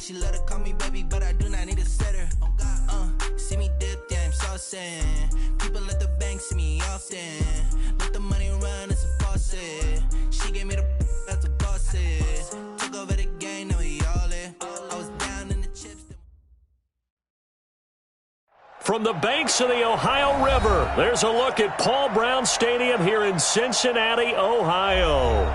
She let her call me baby, but I do not need a setter. See me dip, yeah, I'm saucing. People at the bank see me often. Let the money run, it's a faucet. She gave me the that's a boss is. Took over the game, now we all in. I was down in the chips. From the banks of the Ohio River, there's a look at Paul Brown Stadium here in Cincinnati, Ohio.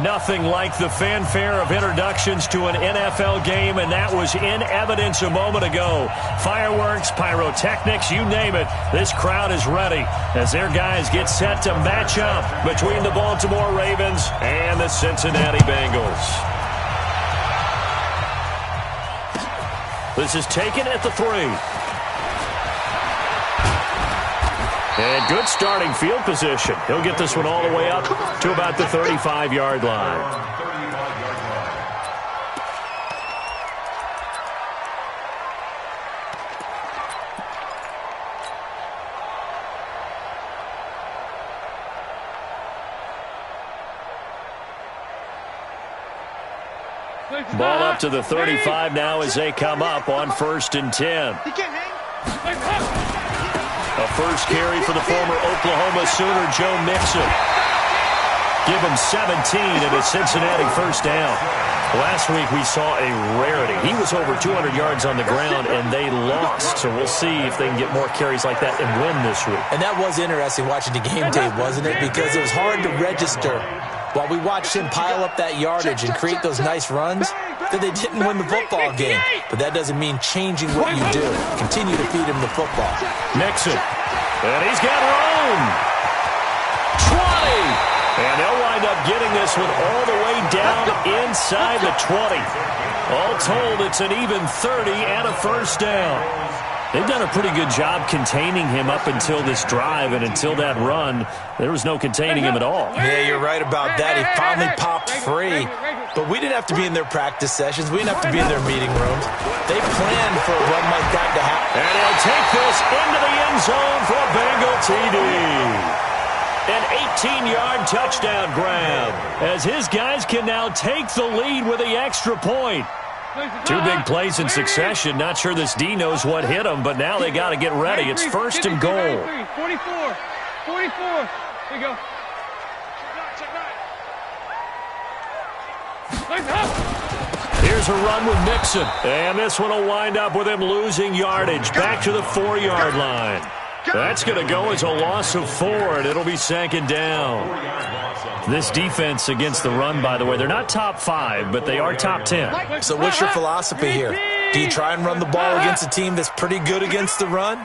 Nothing like the fanfare of introductions to an NFL game, and that was in evidence a moment ago. Fireworks, pyrotechnics, you name it. This crowd is ready as their guys get set to match up between the Baltimore Ravens and the Cincinnati Bengals. This is taken at the 3. And good starting field position. He'll get this one all the way up to about the 35-yard line. Ball up to the 35 now as they come up on 1st and 10. A first carry for the former Oklahoma Sooner, Joe Mixon. Give him 17 and a Cincinnati first down. Last week we saw a rarity. He was over 200 yards on the ground, and they lost. So we'll see if they can get more carries like that and win this week. And that was interesting watching the game tape, wasn't it? Because it was hard to register while we watched him pile up that yardage and create those nice runs that they didn't win the football game. But that doesn't mean changing what you do. Continue to feed him the football. Nixon. And he's got room. 20. And they'll wind up getting this one all the way down inside the 20. All told, it's an even 30 and a first down. They've done a pretty good job containing him up until this drive, and until that run, there was no containing him at all. Yeah, you're right about that. He finally popped free. But we didn't have to be in their practice sessions. We didn't have to be in their meeting rooms. They planned for a run like that to happen. And he'll take this into the end zone for a Bengal TD. An 18-yard touchdown grab as his guys can now take the lead with the extra point. 2 big plays in succession. Not sure this D knows what hit him, but now they got to get ready. It's 1st and goal. 44. Here you go. Here's a run with Mixon. And this one will wind up with him losing yardage back to the 4-yard line. That's going to go as a loss of 4, and it'll be 2nd down. This defense against the run, by the way, they're not top 5, but they are top 10. So what's your philosophy here? Do you try and run the ball against a team that's pretty good against the run?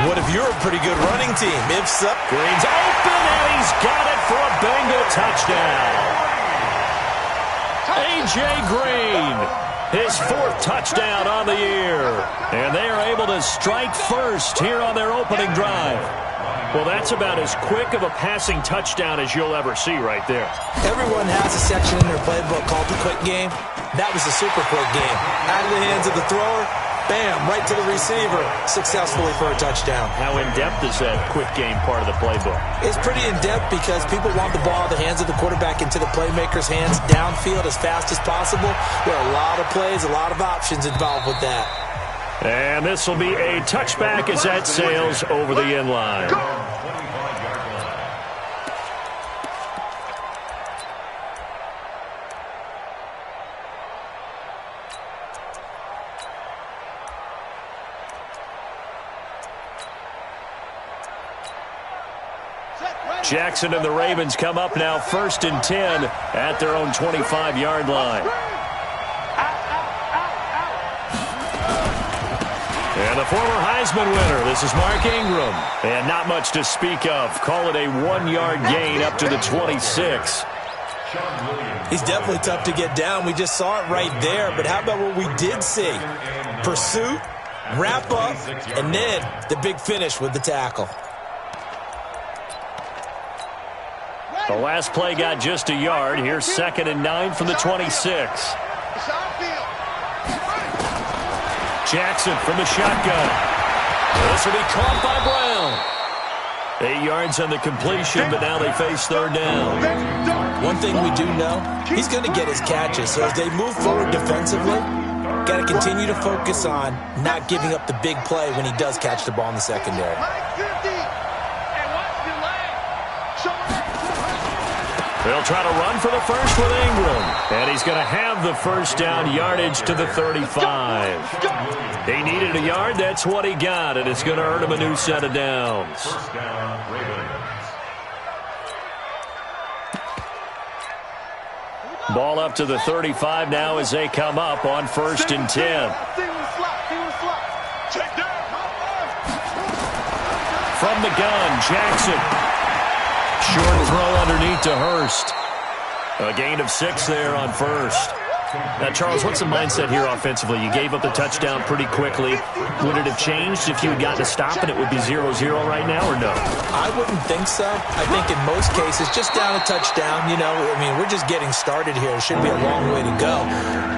What if you're a pretty good running team? If so, Green's open, and he's got it for a Bengal touchdown. A.J. Green, his 4th touchdown on the year. And they are able to strike first here on their opening drive. Well, that's about as quick of a passing touchdown as you'll ever see right there. Everyone has a section in their playbook called the quick game. That was a super quick game. Out of the hands of the thrower, bam, right to the receiver, successfully for a touchdown. How in-depth is that quick game part of the playbook? It's pretty in-depth because people want the ball in the hands of the quarterback into the playmaker's hands downfield as fast as possible. There are a lot of plays, a lot of options involved with that. And this will be a touchback as that sails over the end line. Jackson and the Ravens come up now 1st and 10 at their own 25-yard line. And the former Heisman winner, this is Mark Ingram. And not much to speak of. Call it a 1-yard gain up to the 26. He's definitely tough to get down. We just saw it right there. But how about what we did see? Pursuit, wrap up, and then the big finish with the tackle. The last play got just a yard. Here's 2nd and 9 from the 26. Jackson from the shotgun. This will be caught by Brown. 8 yards on the completion, but now they face 3rd down. One thing we do know, he's going to get his catches. So as they move forward defensively, got to continue to focus on not giving up the big play when he does catch the ball in the secondary. They'll try to run for the first with Ingram. And he's going to have the first down, yardage to the 35. He needed a yard. That's what he got, and it's going to earn him a new set of downs. First down, Ravens. Ball up to the 35 now as they come up on 1st and 10. From the gun, Jackson. Short throw underneath to Hurst. A gain of 6 there on 1st. Now, Charles, what's the mindset here offensively? You gave up the touchdown pretty quickly. Would it have changed if you had gotten a stop and it would be 0-0 right now, or no? I wouldn't think so. I think in most cases, just down a touchdown, you know, I mean, we're just getting started here. It should be a long way to go.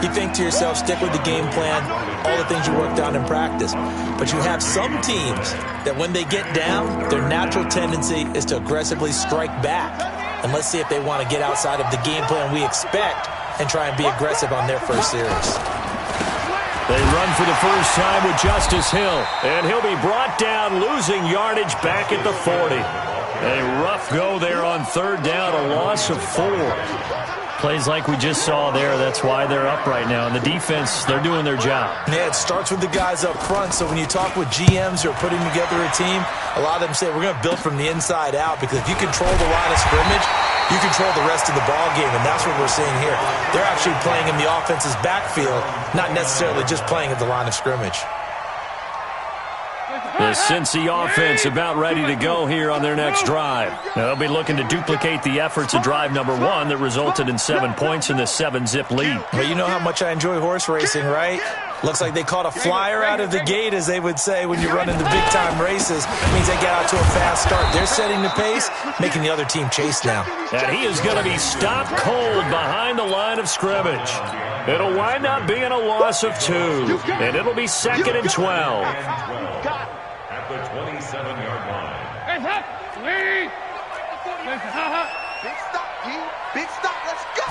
You think to yourself, stick with the game plan, all the things you worked on in practice. But you have some teams that when they get down, their natural tendency is to aggressively strike back. And let's see if they want to get outside of the game plan we expect and try and be aggressive on their first series. They run for the first time with Justice Hill, and he'll be brought down, losing yardage back at the 40. A rough go there on 3rd down, a loss of 4. Plays like we just saw there, that's why they're up right now. And the defense, they're doing their job. Yeah, it starts with the guys up front. So when you talk with GMs who are putting together a team, a lot of them say we're going to build from the inside out, because if you control the line of scrimmage, you control the rest of the ball game, and that's what we're seeing here. They're actually playing in the offense's backfield, not necessarily just playing at the line of scrimmage. The Cincy offense about ready to go here on their next drive. Now, they'll be looking to duplicate the efforts of drive number 1 that resulted in 7 points in the 7-zip lead. Well, you know how much I enjoy horse racing, right? Looks like they caught a flyer out of the gate, as they would say when you run into big-time races. It means they get out to a fast start. They're setting the pace, making the other team chase now. And he is going to be stopped cold behind the line of scrimmage. It'll wind up being a loss of 2, and it'll be 2nd and 12. At the 27-yard line. Big stop, D. Big stop. Let's go.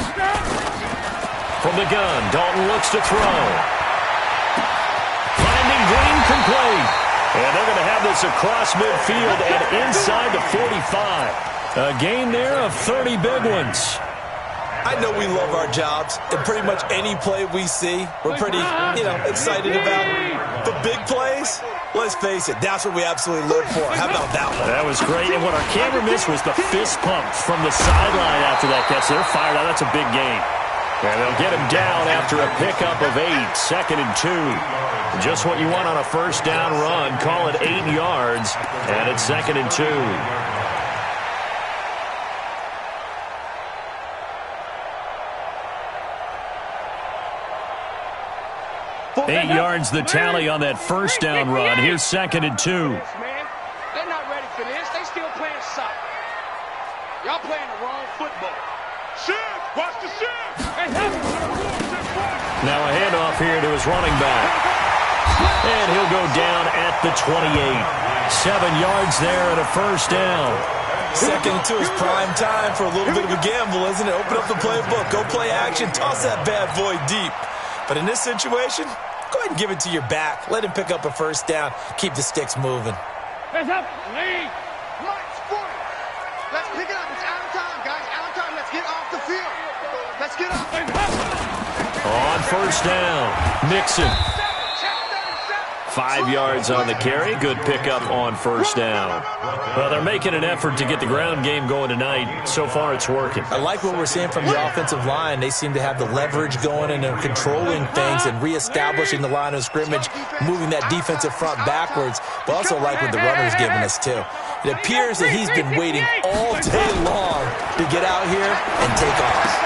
From the gun, Dalton looks to throw. Finding Green complete. And they're going to have this across midfield and inside the 45. A gain there of 30 big ones. I know we love our jobs, and pretty much any play we see, we're pretty, excited about. The big plays, let's face it, that's what we absolutely live for. How about that one? That was great, and what our camera missed was the fist pump from the sideline after that catch. They're fired out. That's a big game. And they'll get him down after a pickup of 8, 2nd and 2. Just what you want on a first down run. Call it 8 yards, and it's 2nd and 2. 8 yards the tally on that first down run. Here's 2nd and 2. They're not ready for this. They still playing soccer. Y'all playing the wrong football. Shift. Watch the shift. Now a handoff here to his running back. And he'll go down at the 28. 7 yards there and a first down. 2nd and 2 is prime time for a little bit of a gamble, isn't it? Open up the playbook. Go play action. Toss that bad boy deep. But in this situation, go ahead and give it to your back. Let him pick up a first down. Keep the sticks moving. Hands up. Lead. Mike's 40. Let's pick it up. It's out of time, guys. Out of time. Let's get off the field. Let's get off. On first down, Mixon. 5 yards on the carry. Good pickup on first down. Well, they're making an effort to get the ground game going tonight. So far, it's working. I like what we're seeing from the offensive line. They seem to have the leverage going, and they're controlling things and reestablishing the line of scrimmage, moving that defensive front backwards. But also like what the runner's giving us, too. It appears that he's been waiting all day long to get out here and take off.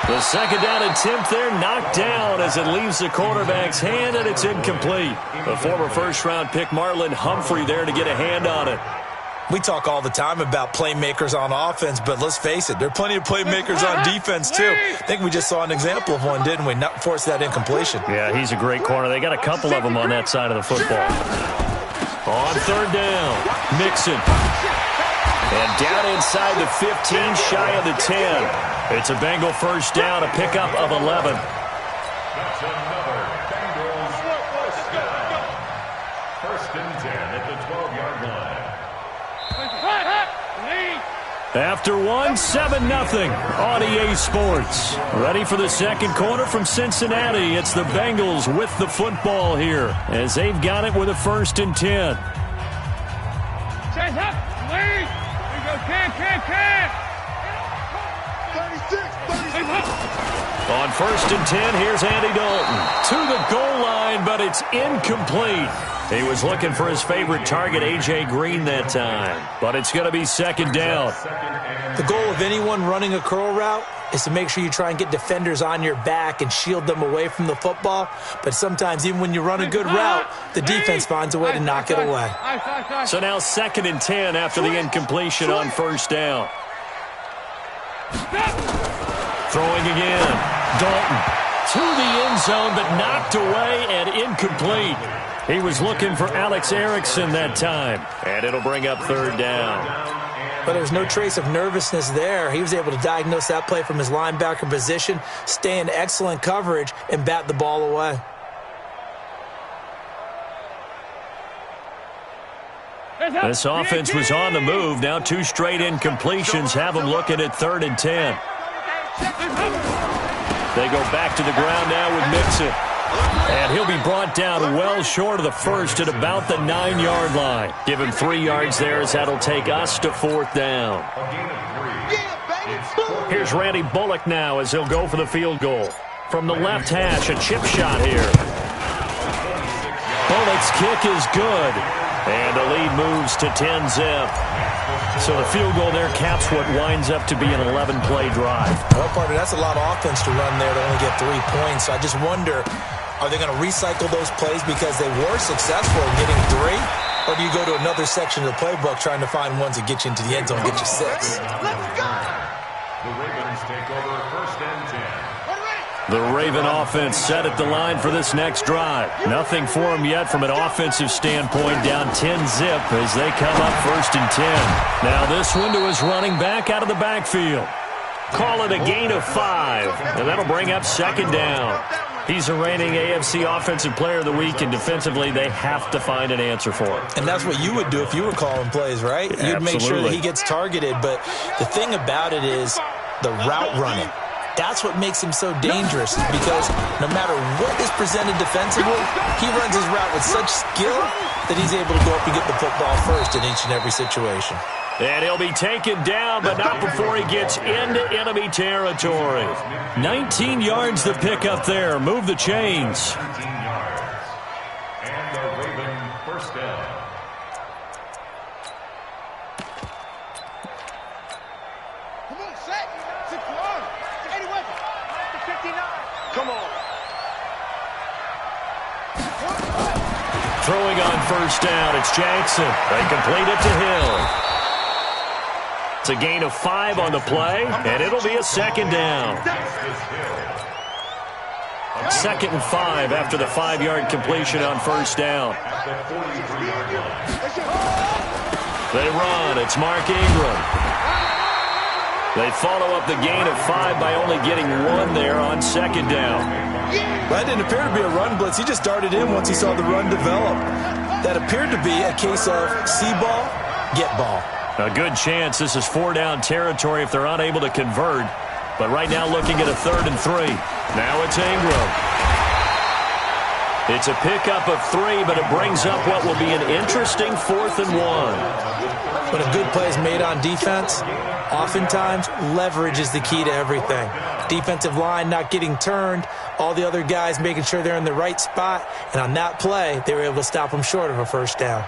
The second down attempt there knocked down as it leaves the quarterback's hand, and it's incomplete. The former first-round pick Marlon Humphrey there to get a hand on it. We talk all the time about playmakers on offense, but let's face it, there are plenty of playmakers on defense, too. I think we just saw an example of one, didn't we? Not force that incompletion. Yeah, he's a great corner. They got a couple of them on that side of the football. On third down, Mixon. And down inside the 15, shy of the 10. It's a Bengal first down, a pickup of 11. That's another First and 10 at the 12-yard line. After one, 7-0 on EA Sports. Ready for the second quarter from Cincinnati. It's the Bengals with the football here as they've got it with a first and 10. Chase up, lead. We go, can. 36. On first and 10, here's Andy Dalton to the goal line, but it's incomplete. He was looking for his favorite target, A.J. Green, that time. But it's going to be second down. The goal of anyone running a curl route is to make sure you try and get defenders on your back and shield them away from the football. But sometimes, even when you run a good route, the defense finds a way to knock it away. So now second and 10 after the incompletion on first down. Throwing again. Dalton to the end zone, but knocked away and incomplete. He was looking for Alex Erickson that time, and it'll bring up third down. But there's no trace of nervousness there. He was able to diagnose that play from his linebacker position, stay in excellent coverage, and bat the ball away. This offense was on the move. Now two straight incompletions have them looking at third and 10. They go back to the ground now with Mixon. And he'll be brought down well short of the first at about the 9-yard line. Give him 3 yards there as that'll take us to fourth down. Here's Randy Bullock now as he'll go for the field goal. From the left hash, a chip shot here. Bullock's kick is good. And the lead moves to 10-zip. So the field goal there caps what winds up to be an 11-play drive. Well, partner, that's a lot of offense to run there to only get 3 points. So I just wonder, are they going to recycle those plays because they were successful in getting 3? Or do you go to another section of the playbook trying to find ones that get you into the end zone and get you 6? Let's go! The Ravens take over first and 10. The Raven offense set at the line for this next drive. Nothing for them yet from an offensive standpoint, down 10-zip as they come up first and 10. Now this one to his running back out of the backfield. Call it a gain of 5, and that'll bring up second down. He's a reigning AFC Offensive Player of the Week, and defensively they have to find an answer for him. And that's what you would do if you were calling plays, right? Yeah, you'd make sure that he gets targeted, but the thing about it is the route running. That's what makes him so dangerous, is because no matter what is presented defensively, he runs his route with such skill that he's able to go up and get the football first in each and every situation. And he'll be taken down, but not before he gets into enemy territory. 19 yards the pick up there. Move the chains. 19 yards. And the Raven first down. Come on, set. 6 yards. 80 weapons. 59. Come on. Throwing on first down, it's Jackson. They complete it to Hill. It's a gain of 5 on the play, and it'll be a second down. Second and 5 after the 5-yard completion on first down. They run. It's Mark Ingram. They follow up the gain of 5 by only getting 1 there on second down. That didn't appear to be a run blitz. He just darted in once he saw the run develop. That appeared to be a case of see ball, get ball. A good chance this is 4-down territory if they're unable to convert. But right now looking at a 3rd and 3. Now it's Ingram. It's a pickup of 3, but it brings up what will be an interesting 4th and 1. When a good play is made on defense, oftentimes leverage is the key to everything. Defensive line not getting turned, all the other guys making sure they're in the right spot, and on that play, they were able to stop them short of a first down.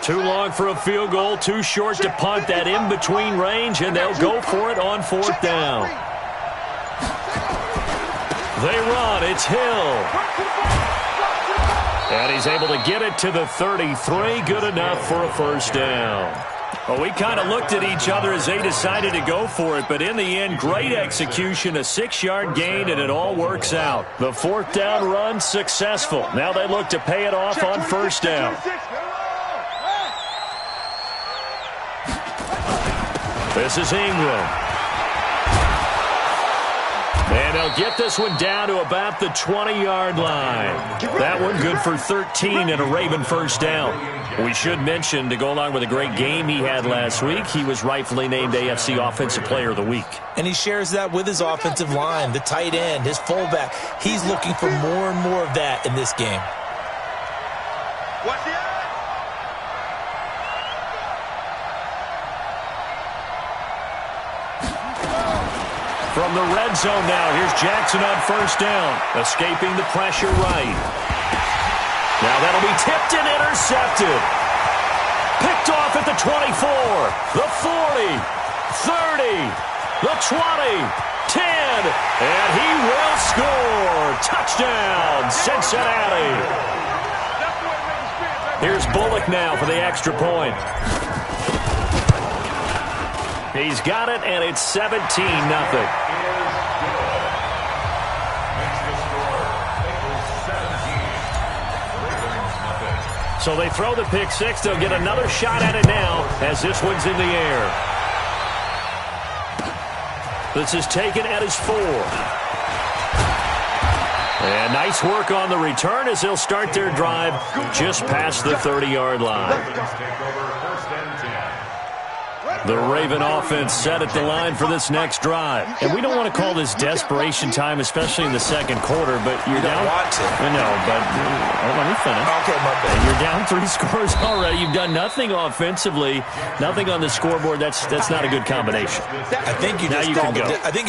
Too long for a field goal, too short to punt that in-between range, and they'll go for it on 4th down. They run, it's Hill. And he's able to get it to the 33, good enough for a first down. Well, we kind of looked at each other as they decided to go for it, but in the end, great execution, a 6-yard gain, and it all works out. The 4th down run successful. Now they look to pay it off on first down. This is Ingram. And they'll get this one down to about the 20-yard line. That one good for 13 and a Raven first down. We should mention, to go along with a great game he had last week, he was rightfully named AFC Offensive Player of the Week. And he shares that with his offensive line, the tight end, his fullback. He's looking for more and more of that in this game. What's the From the red zone now, here's Jackson on first down, escaping the pressure right. Now that'll be tipped and intercepted. Picked off at the 24, the 40, 30, the 20, 10, and he will score. Touchdown, Cincinnati. Here's Bullock now for the extra point. He's got it, and it's 17-0. So they throw the pick six. They'll get another shot at it now as this one's in the air. This is taken at his 4. And nice work on the return as they'll start their drive just past the 30-yard line. The Raven offense set at the line for this next drive. And we don't want to call this desperation time, especially in the second quarter, but you're down. You don't want to. I know, but let me finish. Okay, my bad. You're down 3 scores already. You've done nothing offensively, nothing on the scoreboard. That's not a good combination. I think you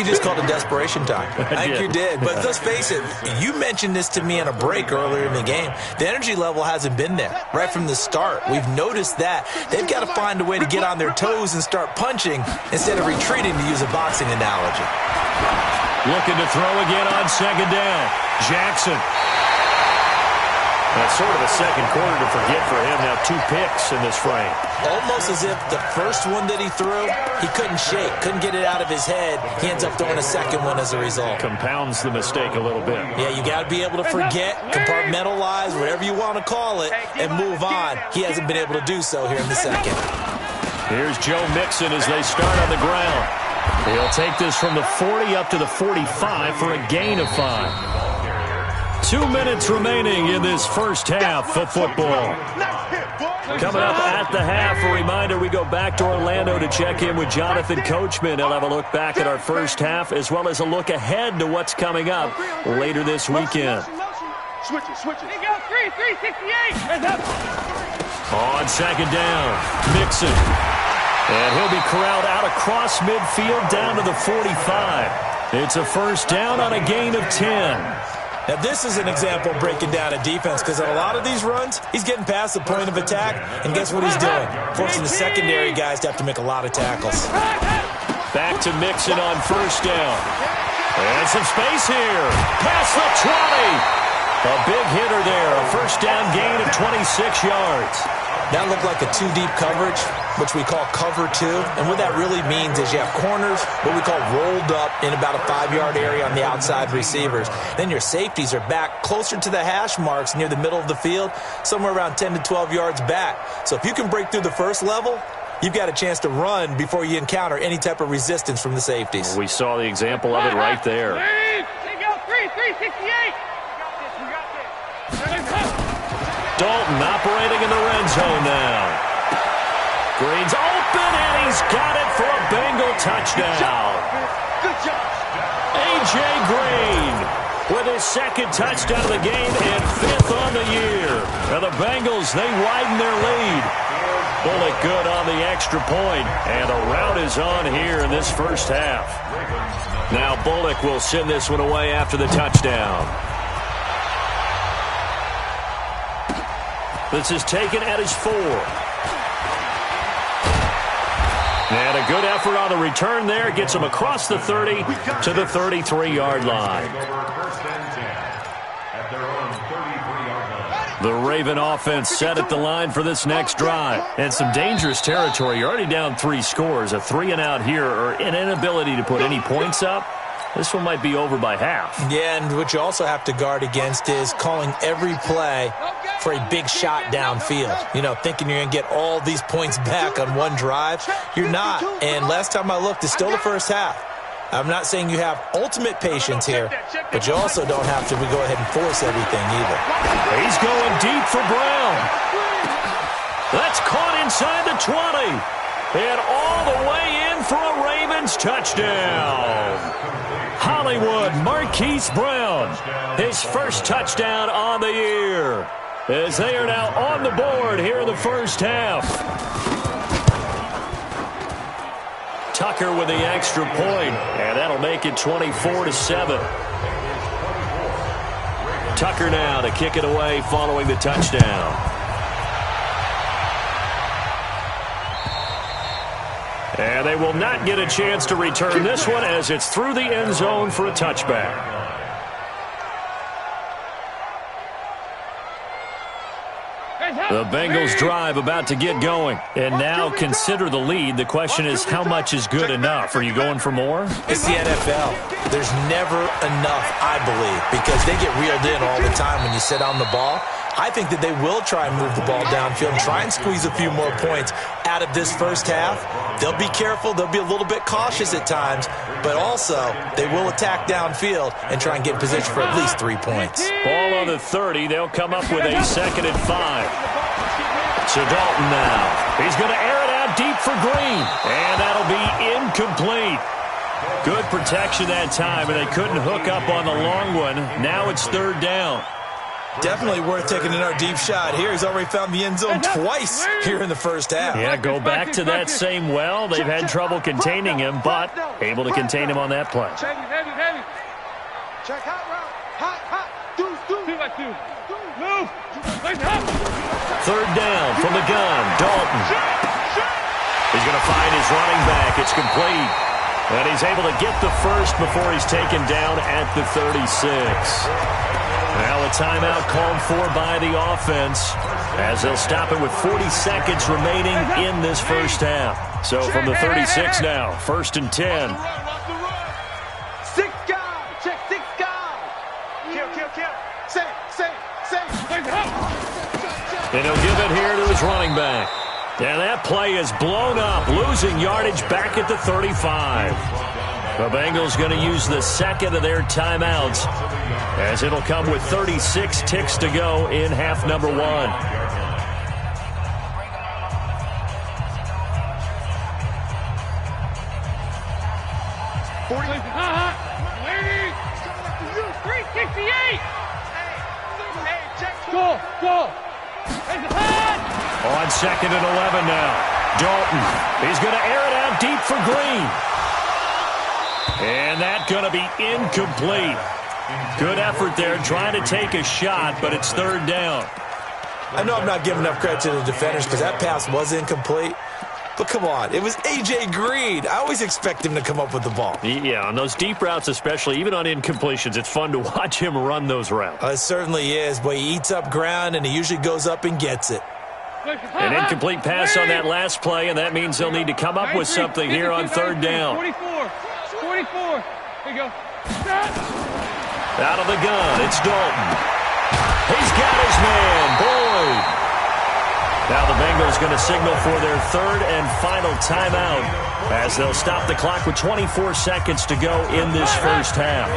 just called it desperation time. I think you did. But let's face it, you mentioned this to me on a break earlier in the game. The energy level hasn't been there right from the start. We've noticed that. They've got to find a way to get on their toes and start punching instead of retreating, to use a boxing analogy. Looking to throw again on second down. Jackson. That's sort of a second quarter to forget for him. Now 2 picks in this frame. Almost as if the first one that he threw, he couldn't shake, couldn't get it out of his head. He ends up throwing a second one as a result. Compounds the mistake a little bit. Yeah, you got to be able to forget, compartmentalize, whatever you want to call it, and move on. He hasn't been able to do so here in the second. Here's Joe Mixon as they start on the ground. He'll take this from the 40 up to the 45 for a gain of 5. 2 minutes remaining in this first half of football. Coming up at the half, a reminder, we go back to Orlando to check in with Jonathan Coachman. He'll have a look back at our first half as well as a look ahead to what's coming up later this weekend. Switch it. He goes 368. On second down, Mixon. And he'll be corralled out across midfield down to the 45. It's a first down on a gain of 10. Now, this is an example of breaking down a defense, because on a lot of these runs, he's getting past the point of attack, and guess what he's doing? Forcing the secondary guys to have to make a lot of tackles. Back to Mixon on first down. And some space here. Past the 20. A big hitter there. A first down gain of 26 yards. That looked like a 2-deep coverage, which we call cover 2. And what that really means is you have corners, what we call rolled up in about a 5-yard area on the outside receivers. Then your safeties are back closer to the hash marks near the middle of the field, somewhere around 10 to 12 yards back. So if you can break through the first level, you've got a chance to run before you encounter any type of resistance from the safeties. We saw the example of it right there. They go 368. Dalton operating in the red zone now. Green's open, and he's got it for a Bengal touchdown. Good job. A.J. Green with his second touchdown of the game and 5th on the year. Now the Bengals, they widen their lead. Bullock good on the extra point, and a rout is on here in this first half. Now Bullock will send this one away after the touchdown. This is taken at his 4. And a good effort on the return there. Gets him across the 30 to the 33-yard line. The Raven offense set at the line for this next drive. And some dangerous territory. You're already down 3 scores. A 3-and-out here, or an inability to put any points up. This one might be over by half. Yeah, and what you also have to guard against is calling every play for a big shot downfield. You know, thinking you're going to get all these points back on one drive. You're not. And last time I looked, it's still the first half. I'm not saying you have ultimate patience here, but you also don't have to go ahead and force everything either. He's going deep for Brown. That's caught inside the 20. And all the way in for a Ravens touchdown. Hollywood Marquise Brown, his first touchdown on the year, as they are now on the board here in the first half. Tucker with the extra point, and that'll make it 24-7. Tucker now to kick it away following the touchdown. And they will not get a chance to return this one as it's through the end zone for a touchback. The Bengals drive about to get going. And now consider the lead. The question is, how much is good enough? Are you going for more? It's the NFL. There's never enough, I believe, because they get reeled in all the time when you sit on the ball. I think that they will try and move the ball downfield and try and squeeze a few more points out of this first half. They'll be careful. They'll be a little bit cautious at times, but also they will attack downfield and try and get in position for at least 3 points. Ball on the 30. They'll come up with a 2nd and 5. So Dalton now. He's going to air it out deep for Green, and that'll be incomplete. Good protection that time, and they couldn't hook up on the long one. Now it's 3rd down. Definitely worth taking another deep shot here. He's already found the end zone twice here in the first half. Yeah, go back to that same well. They've had trouble containing him, but able to contain him on that play. Check hot route. Hot. Deuce. Move. 3rd down from the gun. Dalton. He's going to find his running back. It's complete. And he's able to get the first before he's taken down at the 36. Now a timeout called for by the offense as they'll stop it with 40 seconds remaining in this first half. So from the 36 now, 1st and 10. 6 guys. Check 6 guys. Kill. Say. And he'll give it here to his running back. And that play is blown up, losing yardage back at the 35. The Bengals going to use the 2nd of their timeouts as it'll come with 36 ticks to go in half number 1. Go. On 2nd and 11 now. Dalton. He's going to air it out deep for Green. And that's going to be incomplete. Good effort there trying to take a shot, but it's 3rd down. I know I'm not giving enough credit to the defenders because that pass was incomplete. But come on, it was A.J. Green. I always expect him to come up with the ball. Yeah, on those deep routes especially, even on incompletions, it's fun to watch him run those routes. It certainly is, but he eats up ground, and he usually goes up and gets it. An incomplete pass on that last play, and that means they'll need to come up with something here on 3rd down. 44. Here you go. Out of the gun, it's Dalton. He's got his man, Boyd. Now the Bengals going to signal for their 3rd and final timeout as they'll stop the clock with 24 seconds to go in this first half.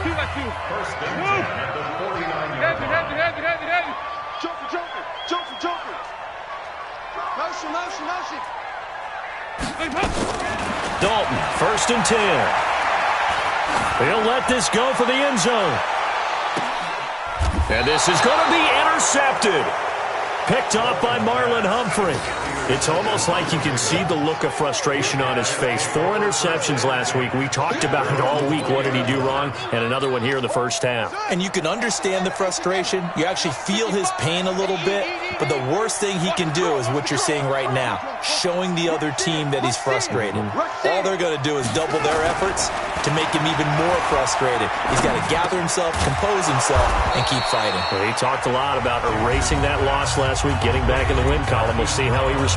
2 by 2. First and 10 at the 49-yard line. Joker. Motion. Dalton, 1st and 10. He'll let this go for the end zone. And this is going to be intercepted. Picked off by Marlon Humphrey. It's almost like you can see the look of frustration on his face. 4 interceptions last week. We talked about it all week. What did he do wrong? And another one here in the first half. And you can understand the frustration. You actually feel his pain a little bit. But the worst thing he can do is what you're seeing right now, showing the other team that he's frustrated. All they're going to do is double their efforts to make him even more frustrated. He's got to gather himself, compose himself, and keep fighting. Well, he talked a lot about erasing that loss last week, getting back in the win column. We'll see how he responds.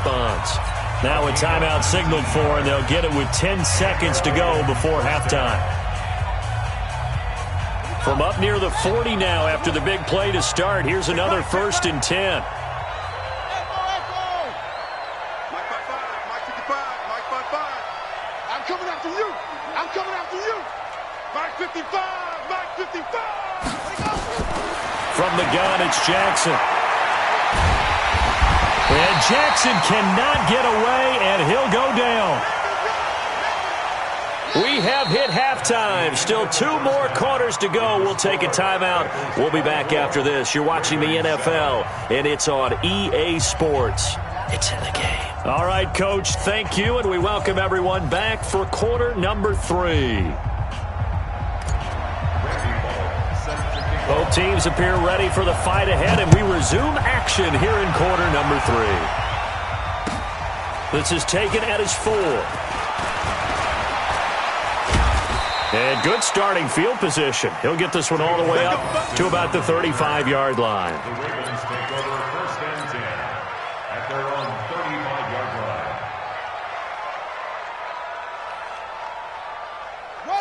Now a timeout signaled for, and they'll get it with 10 seconds to go before halftime. From up near the 40 now after the big play to start, here's another 1st and 10. I'm coming after you. I'm coming after you. Mike 55. Mike 55. From the gun, it's Jackson. And Jackson cannot get away, and he'll go down. We have hit halftime. Still 2 more quarters to go. We'll take a timeout. We'll be back after this. You're watching the NFL, and it's on EA Sports. It's in the game. All right, Coach, thank you, and we welcome everyone back for quarter number 3. Both teams appear ready for the fight ahead, and we resume action here in quarter number 3. This is taken at his 4. And good starting field position. He'll get this one all the way up to about the 35-yard line. The Ravens take over 1st and 10 at their own 35-yard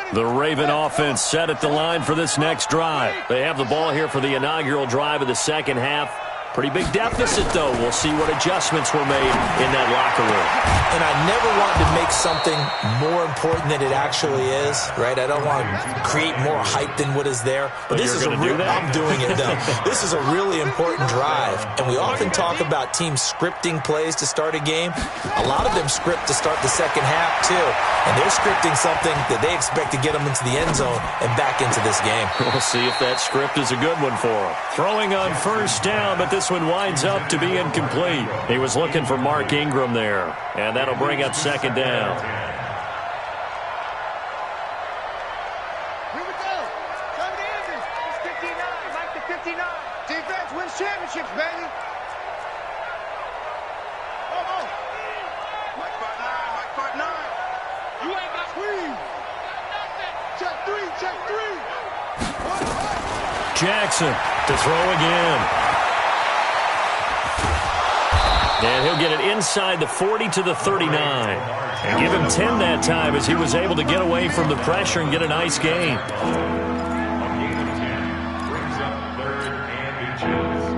line. The Raven offense set at the line for this next drive. They have the ball here for the inaugural drive of the second half. Pretty big deficit, though. We'll see what adjustments were made in that locker room. And I never want to make something more important than it actually is, right? I don't want to create more hype than what is there. But this is I'm doing it, though. This is a really important drive. And we often talk about teams scripting plays to start a game. A lot of them script to start the second half, too. And they're scripting something that they expect to get them into the end zone and back into this game. We'll see if that script is a good one for them. Throwing on 1st down, but this one winds up to be incomplete. He was looking for Mark Ingram there, and that'll bring up 2nd down. Here we go. Time to end this. It's 59. Mike the 59. Defense wins championships, baby. Come on. Mike 59. Mike 59. You ain't got 3. Check 3. Check 3. Jackson to throw again. And he'll get it inside the 40 to the 39. And give him 10 that time as he was able to get away from the pressure and get a nice gain. A gain of 10 brings up 3rd and inches.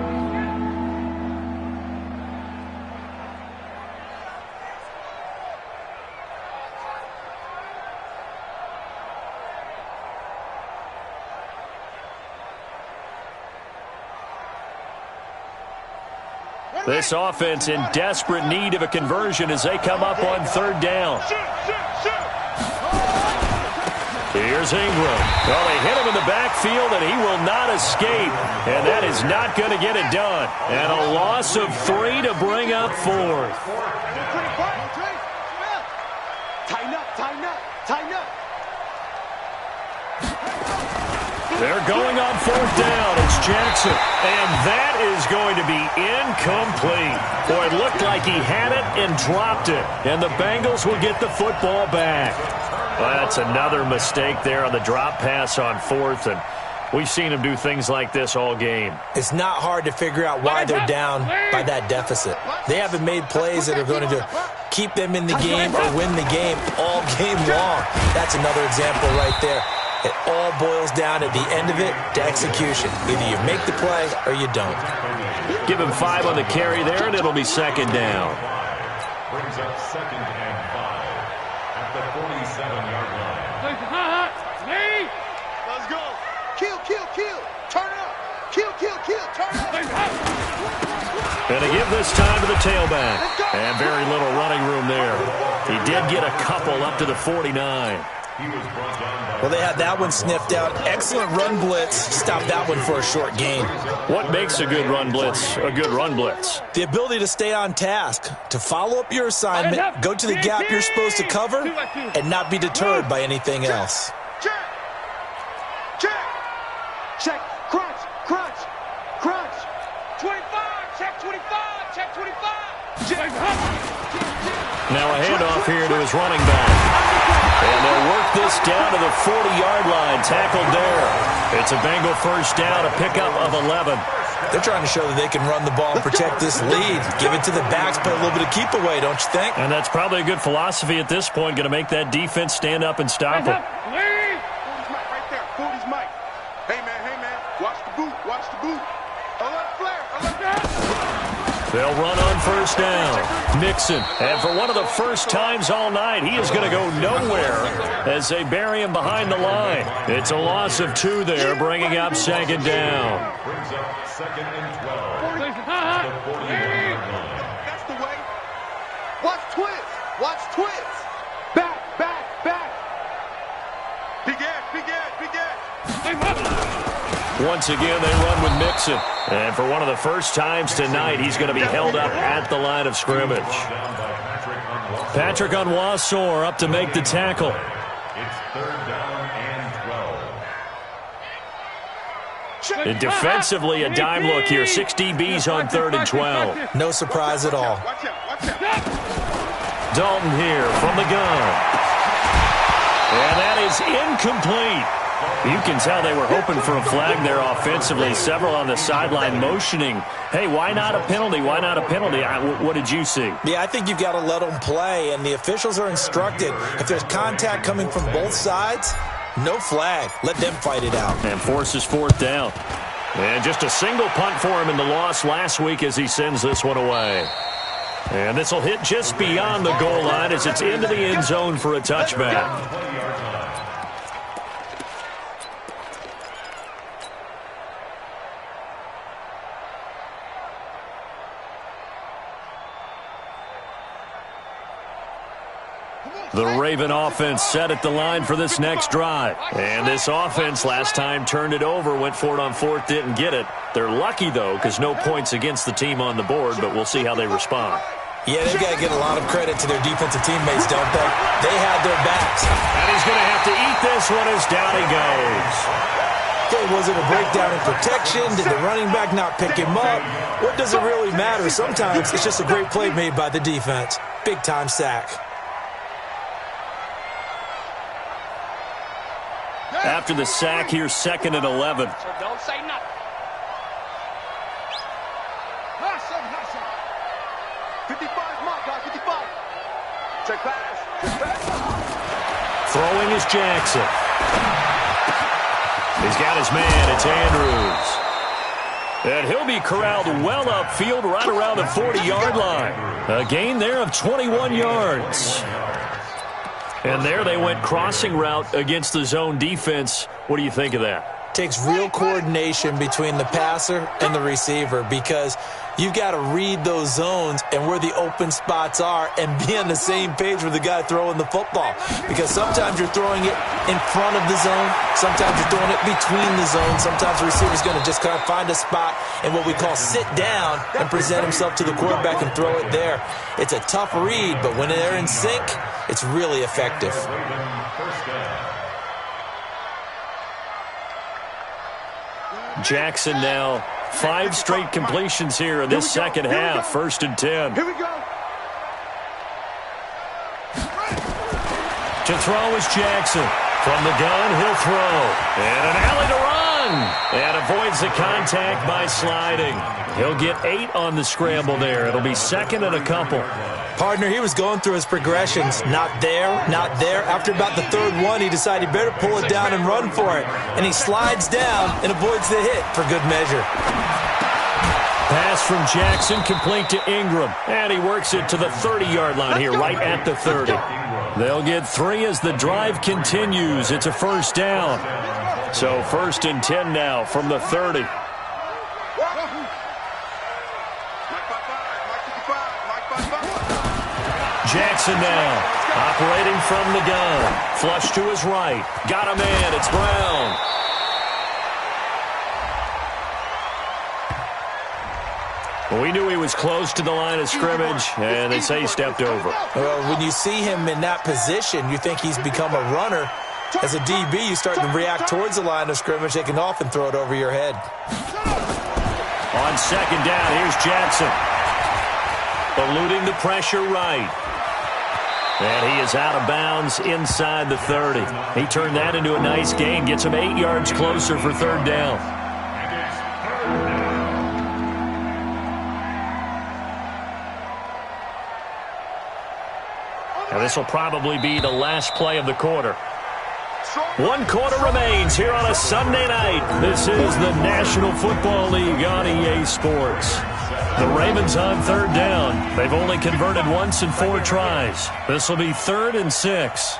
This offense in desperate need of a conversion as they come up on 3rd down. Here's Ingram. Well, they hit him in the backfield, and he will not escape. And that is not going to get it done. And a loss of 3 to bring up 4th. Tighten up, tighten up, tighten up. They're going on 4th down. It's Jackson. And that is going to be incomplete. Boy, it looked like he had it and dropped it. And the Bengals will get the football back. Well, that's another mistake there on the drop pass on 4th. And we've seen him do things like this all game. It's not hard to figure out why they're down by that deficit. They haven't made plays that are going to keep them in the game or win the game all game long. That's another example right there. It all boils down at the end of it to execution. Either you make the play or you don't. Give him 5 on the carry there, and it'll be 2nd down. Brings up 2nd and 5 at the 47-yard line. Let's go. Kill, kill, kill. Turn up. Kill, kill, kill. Turn up. And they give this time to the tailback. And very little running room there. He did get a couple up to the 49. Well, they had that one sniffed out. Excellent run blitz. Stopped that one for a short gain. What makes a good run blitz a good run blitz? The ability to stay on task, to follow up your assignment, go to the gap you're supposed to cover, and not be deterred by anything else. Check. Check. Check. Crunch. Crunch. Crunch. 25. Check 25. Check 25. Check. Now a handoff here to his running back. And they'll work this down to the 40-yard line, tackled there. It's a Bengal 1st down, a pickup of 11. They're trying to show that they can run the ball and protect this lead. Give it to the backs, play a little bit of keep away, don't you think? And that's probably a good philosophy at this point, going to make that defense stand up and stop it. 40's Mike right there. 40's Mike. Hey, man. Watch the boot. Watch the boot. I love flare. I love that. They'll run on first down. Mixon. And for one of the first times all night, he is going to go nowhere as they bury him behind the line. It's a loss of 2 there, bringing up second down. Brings up second and 12. The 49-yard line. That's the way. Watch twist. Watch twist. Back. Big edge. Once again, they run with Mixon. And for one of the first times tonight, he's going to be held up at the line of scrimmage. Patrick Onwuasor up to make the tackle. It's third down and 12. And defensively, a dime look here. 6 DBs on 3rd and 12. No surprise at all. Watch out. Dalton here from the gun. And that is incomplete. You can tell they were hoping for a flag there offensively. Several on the sideline motioning, hey, why not a penalty? Why not a penalty? What did you see? Yeah, I think you've got to let them play, and the officials are instructed. If there's contact coming from both sides, no flag. Let them fight it out. And forces 4th down. And just a single punt for him in the loss last week as he sends this one away. And this will hit just beyond the goal line as it's into the end zone for a touchback. The Raven offense set at the line for this next drive. And this offense last time turned it over, went for it on 4th, didn't get it. They're lucky, though, because no points against the team on the board, but we'll see how they respond. Yeah, they've got to get a lot of credit to their defensive teammates, don't they? They had their backs. And he's going to have to eat this one as down he goes. Okay, was it a breakdown in protection? Did the running back not pick him up? What does it really matter? Sometimes it's just a great play made by the defense. Big-time sack. After the sack, here's 2nd and 11. So don't say nothing. Nice shot. 55's Mike, guys. 55. Check pass. Throwing is Jackson. He's got his man. It's Andrews. And he'll be corralled well upfield right around the 40-yard line. A gain there of 21 yards. And there they went crossing route against the zone defense. What do you think of that? Takes real coordination between the passer and the receiver because you've got to read those zones and where the open spots are and be on the same page with the guy throwing the football. Because sometimes you're throwing it in front of the zone. Sometimes you're throwing it between the zones. Sometimes the receiver's going to just kind of find a spot and what we call sit down and present himself to the quarterback and throw it there. It's a tough read, but when they're in sync, it's really effective. Jackson now 5 straight completions here in this second half. 1st and 10. Here we go. To throw is Jackson. From the gun, he'll throw. And an alley to run. And avoids the contact by sliding. He'll get 8 on the scramble there. It'll be 2nd and a couple. Partner, he was going through his progressions. Not there, not there. After about the 3rd one, he decided he better pull it down and run for it. And he slides down and avoids the hit for good measure. Pass from Jackson complete to Ingram. And he works it to the 30-yard line here, right at the 30. They'll get 3 as the drive continues. It's a 1st down. So 1st and 10 now from the 30. Jackson now, operating from the gun. Flush to his right. Got a man. It's Brown. We knew he was close to the line of scrimmage, and they say he stepped over. Well, when you see him in that position, you think he's become a runner. As a DB, you start to react towards the line of scrimmage. They can often throw it over your head. On 2nd down, here's Jackson. Eluding the pressure right. And he is out of bounds inside the 30. He turned that into a nice gain. Gets him 8 yards closer for 3rd down. And this will probably be the last play of the quarter. 1 quarter remains here on a Sunday night. This is the National Football League on EA Sports. The Ravens on 3rd down. They've only converted once in 4 tries. This will be 3rd and 6.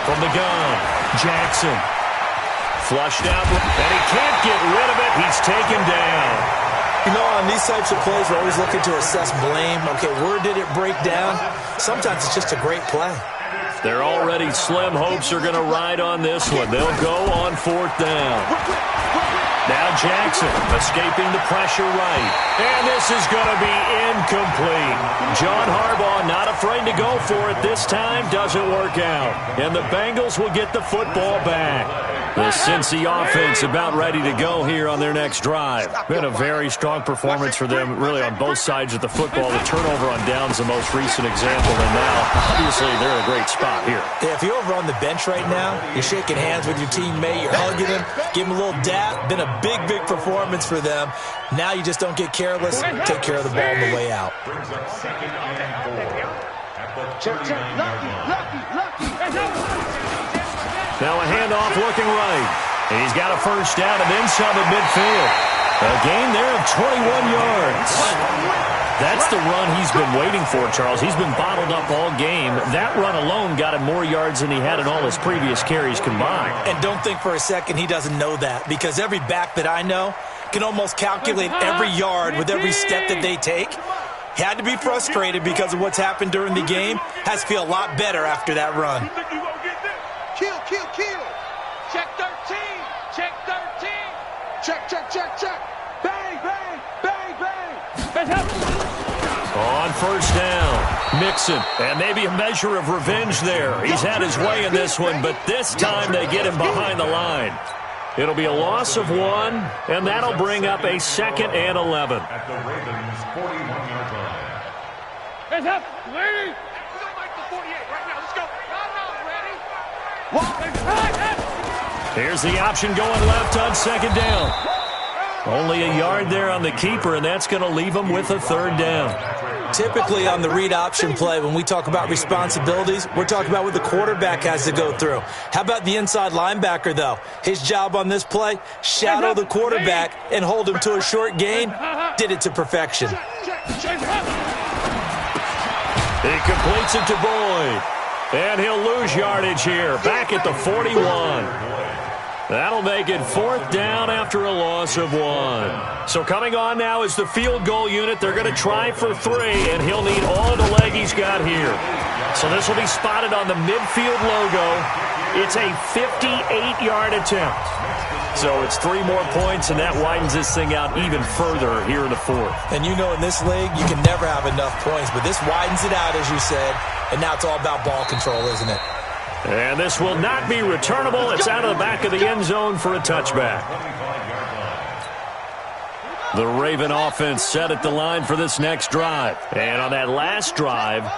From the gun, Jackson. Flushed out, and he can't get rid of it. He's taken down. You know, on these types of plays, we're always looking to assess blame. Okay, where did it break down? Sometimes it's just a great play. Their already slim hopes are going to ride on this one. They'll go on 4th down. Now Jackson escaping the pressure right. And this is going to be incomplete. John Harbaugh not afraid to go for it this time. Doesn't work out. And the Bengals will get the football back. The Cincy offense about ready to go here on their next drive. Been a very strong performance for them, really, on both sides of the football. The turnover on downs the most recent example, and now, obviously, they're in a great spot here. Yeah, if you're over on the bench right now, you're shaking hands with your teammate, you're hugging him, give him a little dap. Been a big, big performance for them. Now you just don't get careless. Take care of the ball on the way out. Brings up 2nd and 4 at the 39-yard line. Now a handoff looking right. He's got a 1st down and then some at midfield. A gain there of 21 yards. That's the run he's been waiting for, Charles. He's been bottled up all game. That run alone got him more yards than he had in all his previous carries combined. And don't think for a second he doesn't know that, because every back that I know can almost calculate every yard with every step that they take. He had to be frustrated because of what's happened during the game. Has to feel a lot better after that run. Kill. Check 13. Check 13. Check. Bang. On 1st down, Mixon. And maybe a measure of revenge there. He's had his way in this one, but this time they get him behind the line. It'll be a loss of 1, and that'll bring up a 2nd and 11. At the Ravens' 41-yard line. Hands up, lady. We're going to make the 48 right now. Let's go. Here's the option going left on 2nd down. Only a yard there on the keeper, and that's going to leave him with a 3rd down. Typically on the read option play, when we talk about responsibilities, we're talking about what the quarterback has to go through. How about the inside linebacker, though? His job on this play, shadow the quarterback and hold him to a short gain. Did it to perfection. He completes it to Boyd. And he'll lose yardage here, back at the 41. That'll make it 4th down after a loss of 1. So coming on now is the field goal unit. They're going to try for 3, and he'll need all the leg he's got here. So this will be spotted on the midfield logo. It's a 58-yard attempt. So it's 3 more points, and that widens this thing out even further here in the 4th. And you know, in this league, you can never have enough points, but this widens it out, as you said, and now it's all about ball control, isn't it? And this will not be returnable. It's out of the back of the end zone for a touchback. The Raven offense set at the line for this next drive. And on that last drive,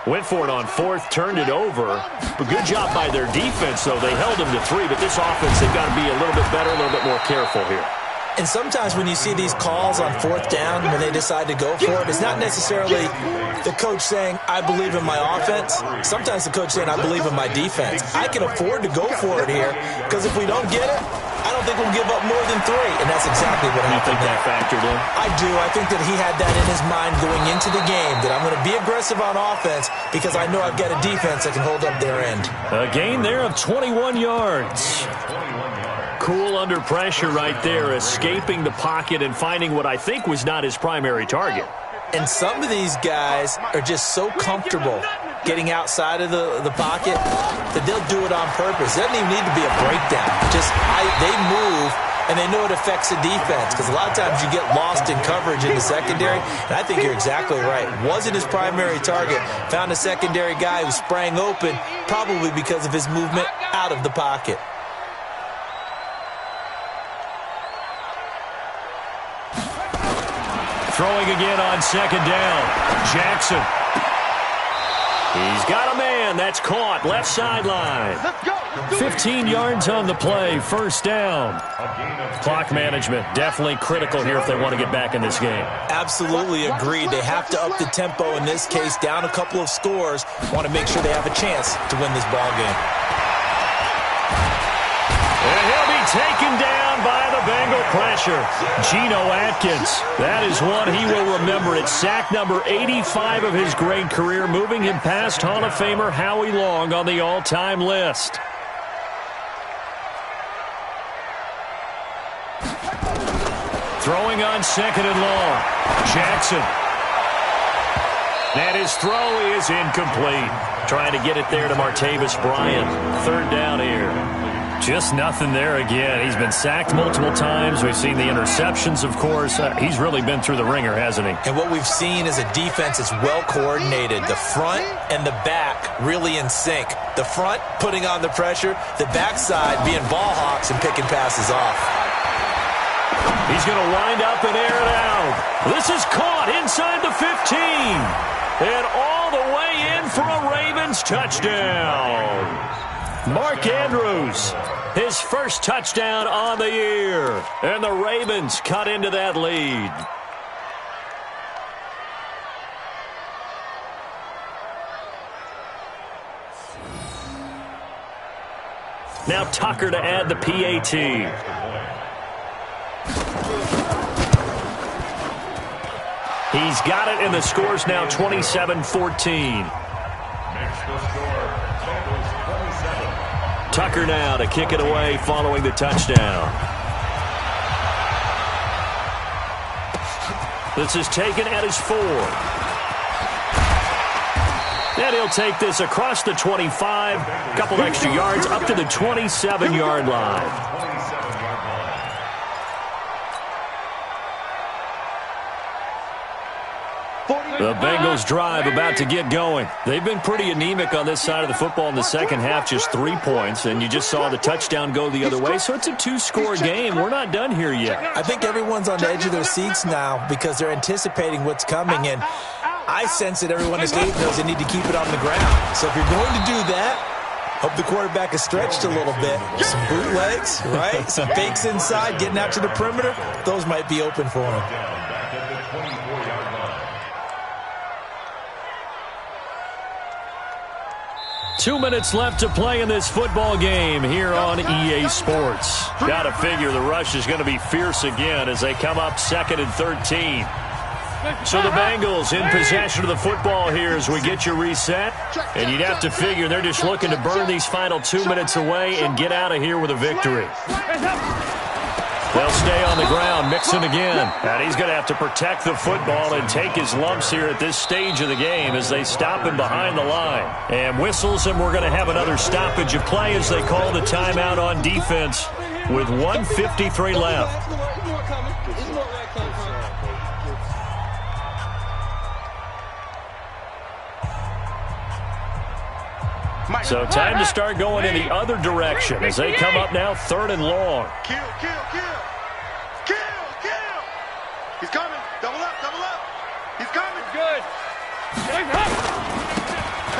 went for it on 4th, turned it over. A good job by their defense, though. They held them to 3, but this offense, they've got to be a little bit better, a little bit more careful here. And sometimes when you see these calls on 4th down, when they decide to go for it, it's not necessarily the coach saying, I believe in my offense. Sometimes the coach saying, I believe in my defense. I can afford to go for it here, because if we don't get it, I don't think we'll give up more than 3. And that's exactly what happened. You think that factored in? I do. I think that he had that in his mind going into the game, that I'm going to be aggressive on offense because I know I've got a defense that can hold up their end. A gain there of 21 yards. Cool under pressure right there, escaping the pocket and finding what I think was not his primary target. And some of these guys are just so comfortable getting outside of the pocket that they'll do it on purpose. It doesn't even need to be a breakdown. They move, and they know it affects the defense, because a lot of times you get lost in coverage in the secondary, and I think you're exactly right. Wasn't his primary target. Found a secondary guy who sprang open, probably because of his movement out of the pocket. Throwing again on 2nd down. Jackson. He's got a man. That's caught. Left sideline. 15 yards on the play. First down. Clock management definitely critical here if they want to get back in this game. Absolutely agreed. They have to up the tempo in this case. Down a couple of scores. Want to make sure they have a chance to win this ball game. And he'll be taken down by the Bengal pressure. Geno Atkins. That is one he will remember. It's sack number 85 of his great career, moving him past Hall of Famer Howie Long on the all-time list. Throwing on second and long. Jackson. And his throw is incomplete. Trying to get it there to Martavis Bryant. Third down here. Just nothing there again. He's been sacked multiple times. We've seen the interceptions, of course. He's really been through the ringer, hasn't he? And what we've seen is a defense that's well coordinated. The front and the back really in sync. The front putting on the pressure. The backside being ball hawks and picking passes off. He's going to wind up and air it out. This is caught inside the 15. And all the way in for a Ravens touchdown. Mark Andrews, his first touchdown on the year. And the Ravens cut into that lead. Now Tucker to add the PAT. He's got it, and the score's now 27-14. Tucker now to kick it away following the touchdown. This is taken at his 4. And he'll take this across the 25, a couple extra yards up to the 27-yard line. The Bengals drive about to get going. They've been pretty anemic on this side of the football in the second half, just 3 points, and you just saw the touchdown go the other way, so it's a 2-score game. We're not done here yet. I think everyone's on the edge of their seats now because they're anticipating what's coming, and I sense that everyone in the stadium knows they need to keep it on the ground. So if you're going to do that, hope the quarterback is stretched a little bit. Some bootlegs, right? Some fakes inside, getting out to the perimeter. Those might be open for him. 2 minutes left to play in this football game here on EA Sports. Got to figure the rush is going to be fierce again as they come up 2nd and 13. So the Bengals in possession of the football here as we get you reset. And you'd have to figure they're just looking to burn these final 2 minutes away and get out of here with a victory. They'll stay on the ground, Mixon again. And he's going to have to protect the football and take his lumps here at this stage of the game as they stop him behind the line. And whistles, and we're going to have another stoppage of play as they call the timeout on defense with 1:53 left. So time to start going in the other direction as they come up now 3rd and long. Kill. He's coming. Double up. He's coming. Good.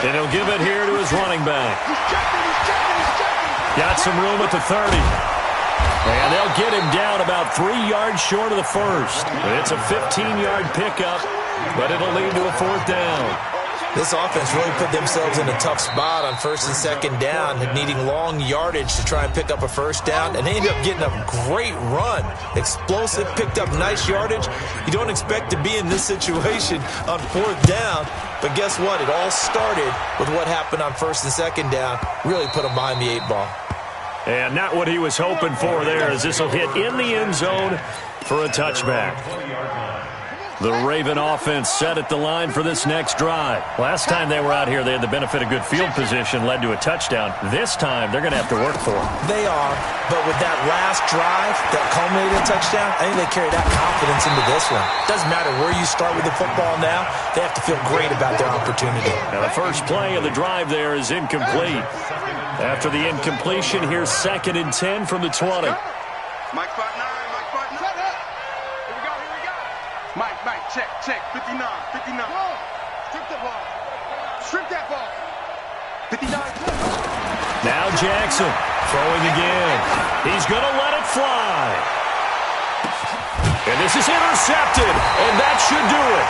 And he'll give it here to his running back. He's checking. Got some room at the 30. And they'll get him down about 3 yards short of the first. It's a 15-yard pickup, but it'll lead to a 4th down. This offense really put themselves in a tough spot on 1st and 2nd down, needing long yardage to try and pick up a 1st down, and they ended up getting a great run. Explosive, picked up nice yardage. You don't expect to be in this situation on 4th down, but guess what? It all started with what happened on 1st and 2nd down. Really put them behind the 8 ball. And not what he was hoping for there, as this will hit in the end zone for a touchback. The Raven offense set at the line for this next drive. Last time they were out here, they had the benefit of good field position, led to a touchdown. This time, they're going to have to work for it. They are, but with that last drive that culminated in a touchdown, I think they carry that confidence into this one. Doesn't matter where you start with the football now, they have to feel great about their opportunity. Now, the first play of the drive there is incomplete. After the incompletion, here's 2nd and 10 from the 20. Mike 5-9. Mike, check, 59. Strip the ball. Strip that ball. 59. Now Jackson throwing again. He's going to let it fly. And this is intercepted, and that should do it.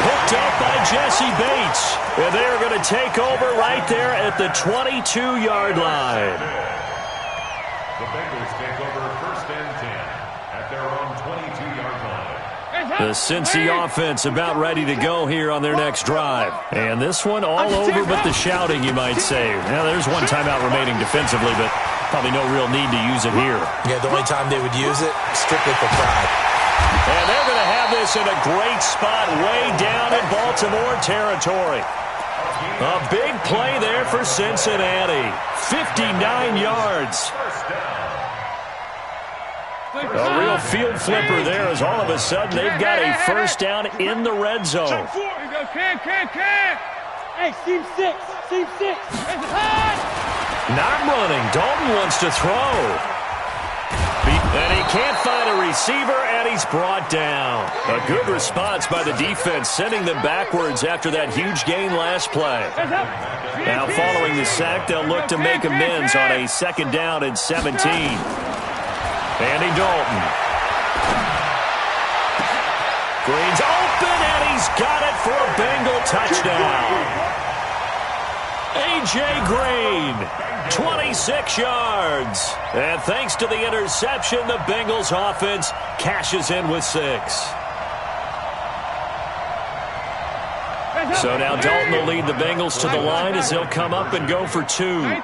Picked up by Jesse Bates. And they are going to take over right there at the 22-yard line. The Bengals take over 1st and 10 at their own 22-yard line. The Cincy offense about ready to go here on their next drive. And this one all over but the shouting, you might say. Now, there's one timeout remaining defensively, but probably no real need to use it here. Yeah, the only time they would use it, strictly for pride. And they're going to have this in a great spot way down in Baltimore territory. A big play there for Cincinnati. 59 yards. A real field flipper there as all of a sudden they've got a first down in the red zone. Hey, seam 6. Not running. Dalton wants to throw. And he can't find a receiver, and he's brought down. A good response by the defense, sending them backwards after that huge gain last play. Now, following the sack, they'll look to make amends on a 2nd down and 17. Andy Dalton. Green's open, and he's got it for a Bengal touchdown. A.J. Green, 26 yards. And thanks to the interception, the Bengals offense cashes in with 6. So now Dalton will lead the Bengals to the line as they'll come up and go for 2. And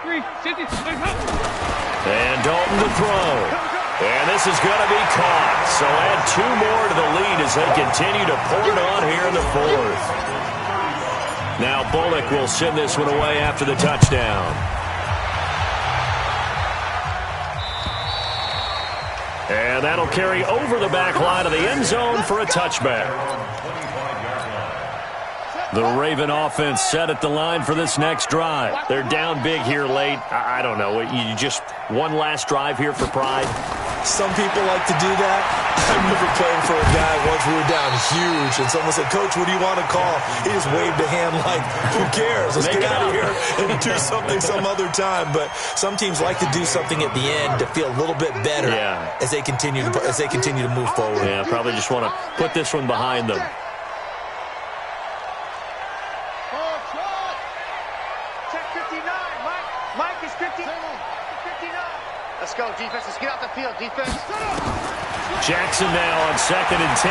Dalton to throw. And this is going to be caught. So add 2 more to the lead as they continue to pour it on here in the 4th. Now Bullock will send this one away after the touchdown. And that'll carry over the back line of the end zone for a touchback. The Raven offense set at the line for this next drive. They're down big here late. I don't know. You just one last drive here for pride? Some people like to do that. I remember playing for a guy once we were down huge, and someone said, "Coach, what do you want to call?" He just waved a hand like, who cares? Let's get out of here and do something some other time. But some teams like to do something at the end to feel a little bit better as they continue to move forward. Yeah, probably just want to put this one behind them. Check 59. Mike is 59. Let's go, defense. Let's get out the field, defense. Jackson now on 2nd and 10.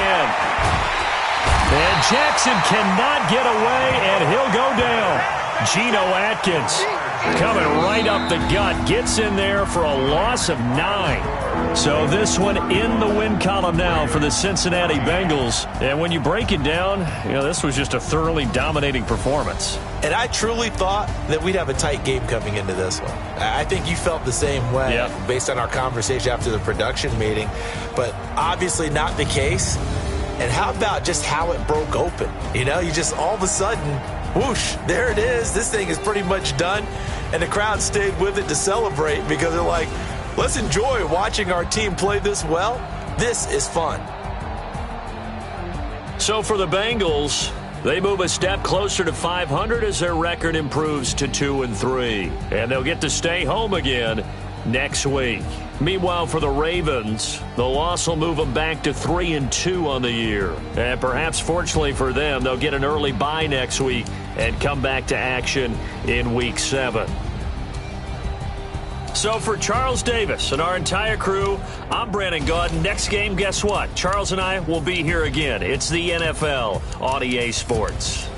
And Jackson cannot get away, and he'll go down. Geno Atkins coming right up the gut. Gets in there for a loss of 9. So this one in the win column now for the Cincinnati Bengals. And when you break it down, this was just a thoroughly dominating performance. And I truly thought that we'd have a tight game coming into this one. I think you felt the same way based on our conversation after the production meeting. But obviously not the case. And how about just how it broke open? You just all of a sudden, whoosh, there it is. This thing is pretty much done. And the crowd stayed with it to celebrate because they're like, let's enjoy watching our team play this well. This is fun. So for the Bengals, they move a step closer to 500 as their record improves to 2-3. And they'll get to stay home again next week. Meanwhile, for the Ravens, the loss will move them back to 3-2 on the year. And perhaps fortunately for them, they'll get an early bye next week and come back to action in Week 7. So for Charles Davis and our entire crew, I'm Brandon Gaudin. Next game, guess what? Charles and I will be here again. It's the NFL on EA Sports.